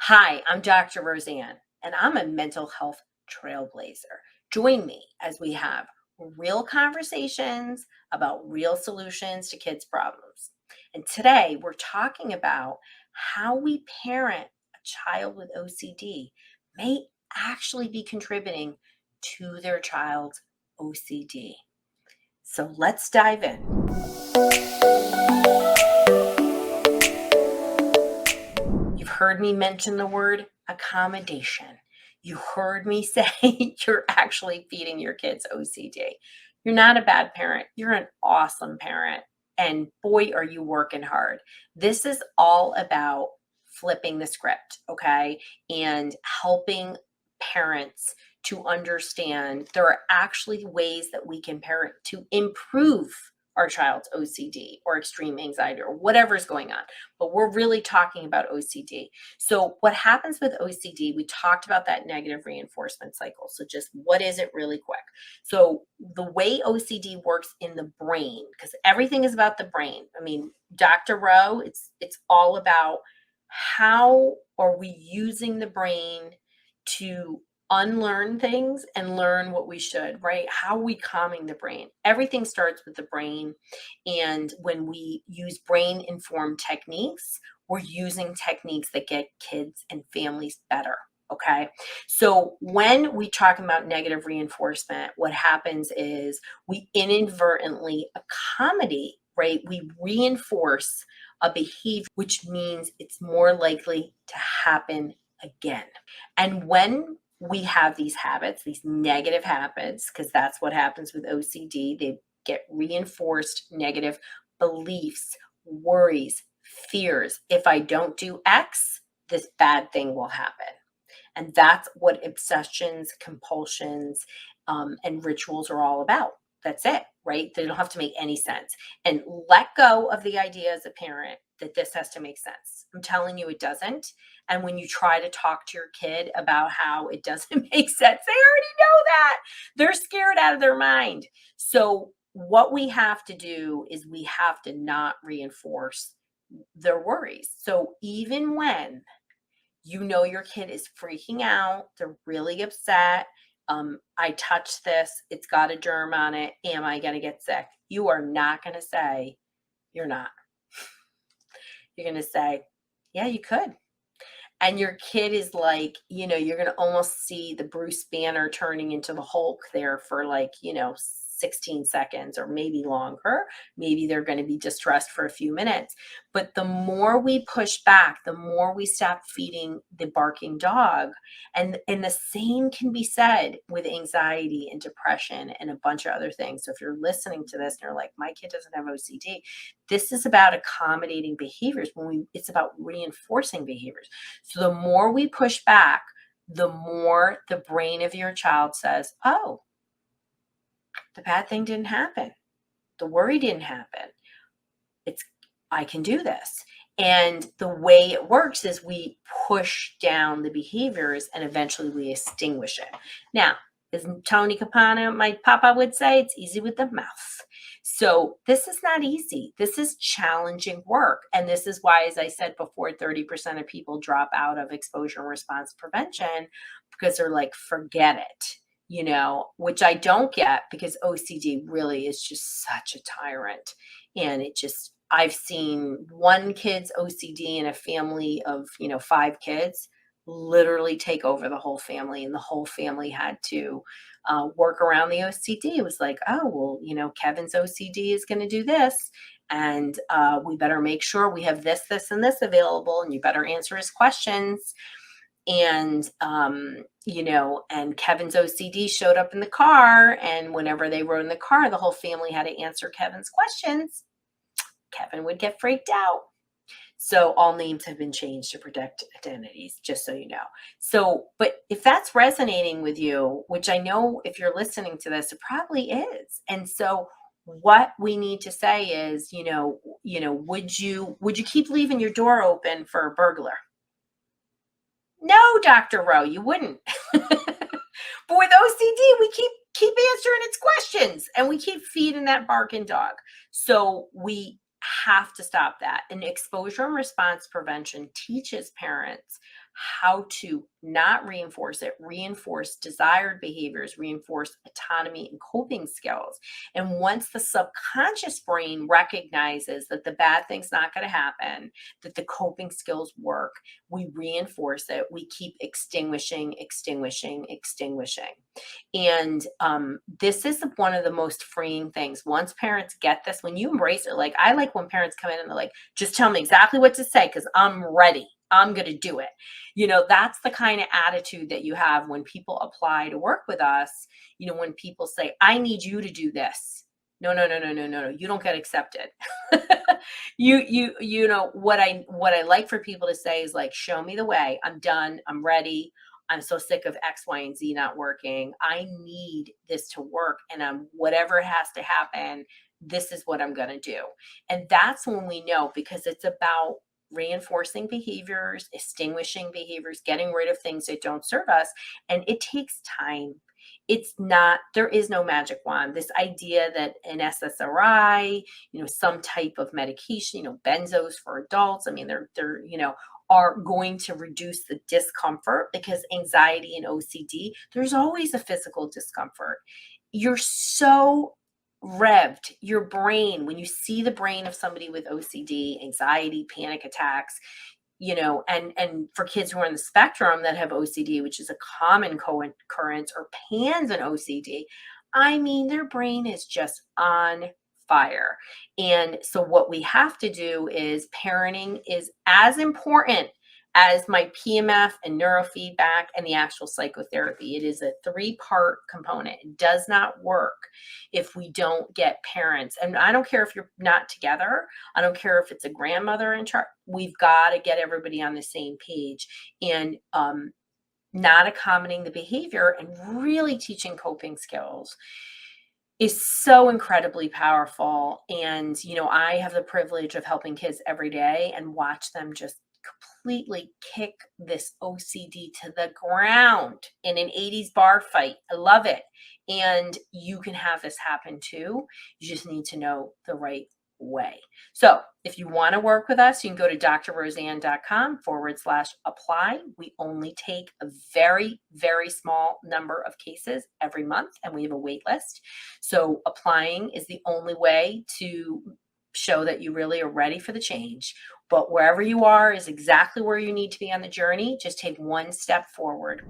Hi, I'm Dr. Roseann, and I'm a mental health trailblazer. Join me as we have real conversations about real solutions to kids' problems. And today we're talking about how we parent a child with OCD may actually be contributing to their child's OCD. So let's dive in. You've heard me mention the word accommodation. You heard me say you're actually feeding your kids OCD. You're not a bad parent. You're an awesome parent. And boy, are you working hard. This is all about flipping the script, okay? And helping parents to understand there are actually ways that we can parent to improve our child's OCD or extreme anxiety or whatever's going on. But we're really talking about OCD. So, what happens with OCD, we talked about that negative reinforcement cycle. So, just what is it really quick? So, the way OCD works in the brain, because everything is about the brain. I mean, Dr. Rowe, it's all about how are we using the brain to unlearn things and learn what we should, right? How are we calming the brain? Everything starts with the brain. And when we use brain informed techniques, we're using techniques that get kids and families better. Okay. So when we talk about negative reinforcement, what happens is we inadvertently accommodate, right? We reinforce a behavior, which means it's more likely to happen again. And when we have these habits, these negative habits, because that's what happens with OCD, they get reinforced negative beliefs, worries, fears. If I don't do X, this bad thing will happen. And that's what obsessions, compulsions, and rituals are all about. That's it, right? They don't have to make any sense. And let go of the idea as a parent that this has to make sense. I'm telling you, it doesn't. And when you try to talk to your kid about how it doesn't make sense, they already know that. They're scared out of their mind. So, what we have to do is we have to not reinforce their worries. So, even when you know your kid is freaking out, they're really upset. I touched this, it's got a germ on it. Am I going to get sick? You are not going to say, you're not. You're going to say, yeah, you could. And your kid is like, you're going to almost see the Bruce Banner turning into the Hulk there for 16 seconds or maybe longer. Maybe they're going to be distressed for a few minutes. But the more we push back, the more we stop feeding the barking dog. And the same can be said with anxiety and depression and a bunch of other things. So if you're listening to this and you're like, my kid doesn't have OCD, this is about accommodating behaviors it's about reinforcing behaviors. So the more we push back, the more the brain of your child says, oh, the bad thing didn't happen. The worry didn't happen. I can do this. And the way it works is we push down the behaviors and eventually we extinguish it. Now, as Tony Capanna, my papa would say, it's easy with the mouth. So this is not easy. This is challenging work. And this is why, as I said before, 30% of people drop out of exposure and response prevention because they're like, forget it, which I don't get because OCD really is just such a tyrant. And I've seen one kid's OCD in a family of, 5 kids literally take over the whole family, and the whole family had to work around the OCD. It was like, oh, well, Kevin's OCD is going to do this, and we better make sure we have this, this, and this available, and you better answer his questions. And, and Kevin's OCD showed up in the car, and whenever they rode in the car, the whole family had to answer Kevin's questions. Kevin would get freaked out. So all names have been changed to protect identities, just so you know. So, but if that's resonating with you, which I know if you're listening to this, it probably is. And so what we need to say is, would you keep leaving your door open for a burglar? No, Dr. Rowe, you wouldn't. But with OCD, we keep answering its questions and we keep feeding that barking dog. So we have to stop that. And exposure and response prevention teaches parents how to not reinforce it, reinforce desired behaviors, reinforce autonomy and coping skills. And once the subconscious brain recognizes that the bad thing's not going to happen, that the coping skills work, we reinforce it. We keep extinguishing, extinguishing, extinguishing. And this is one of the most freeing things. Once parents get this, when you embrace it, like I like when parents come in and they're like, just tell me exactly what to say because I'm ready. I'm going to do it. That's the kind of attitude that you have when people apply to work with us. When people say, I need you to do this. No, no, no, no, no, no, no. You don't get accepted. What I like for people to say is like, show me the way. I'm done. I'm ready. I'm so sick of X, Y, and Z not working. I need this to work. And whatever has to happen, this is what I'm going to do. And that's when we know, because it's about reinforcing behaviors, extinguishing behaviors, getting rid of things that don't serve us. And it takes time. There is no magic wand. This idea that an SSRI, some type of medication, benzos for adults, I mean, they're are going to reduce the discomfort, because anxiety and OCD, there's always a physical discomfort. You're so revved, your brain, when you see the brain of somebody with OCD, anxiety, panic attacks, and for kids who are on the spectrum that have OCD, which is a common occurrence, or PANS and OCD, I mean, their brain is just on fire. And so what we have to do is, parenting is as important as my PMF and neurofeedback and the actual psychotherapy. It is a 3-part component. It does not work if we don't get parents. And I don't care if you're not together. I don't care if it's a grandmother in charge. We've got to get everybody on the same page. And not accommodating the behavior and really teaching coping skills is so incredibly powerful. And, I have the privilege of helping kids every day and watch them just completely kick this OCD to the ground in an 80s bar fight. I love it. And you can have this happen too. You just need to know the right way. So if you want to work with us, you can go to drroseann.com/apply. We only take a very, very small number of cases every month, and we have a wait list. So applying is the only way to show that you really are ready for the change. But wherever you are is exactly where you need to be on the journey. Just take one step forward.